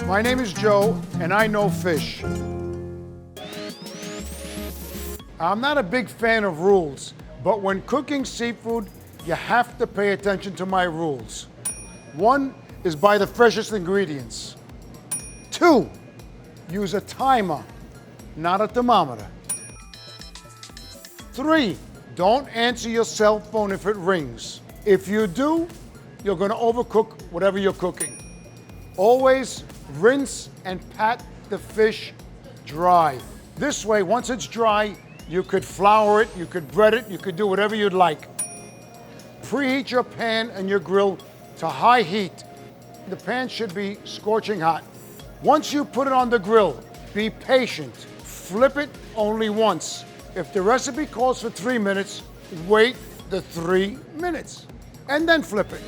My name is Joe, and I know fish. I'm not a big fan of rules, but when cooking seafood, you have to pay attention to my rules. 1 is buy the freshest ingredients. 2, use a timer, not a thermometer. 3, don't answer your cell phone if it rings. If you do, you're gonna overcook whatever you're cooking. Always rinse and pat the fish dry. This way, once it's dry, you could flour it, you could bread it, you could do whatever you'd like. Preheat your pan and your grill to high heat. The pan should be scorching hot. Once you put it on the grill, be patient. Flip it only once. If the recipe calls for 3 minutes, wait the 3 minutes and then flip it.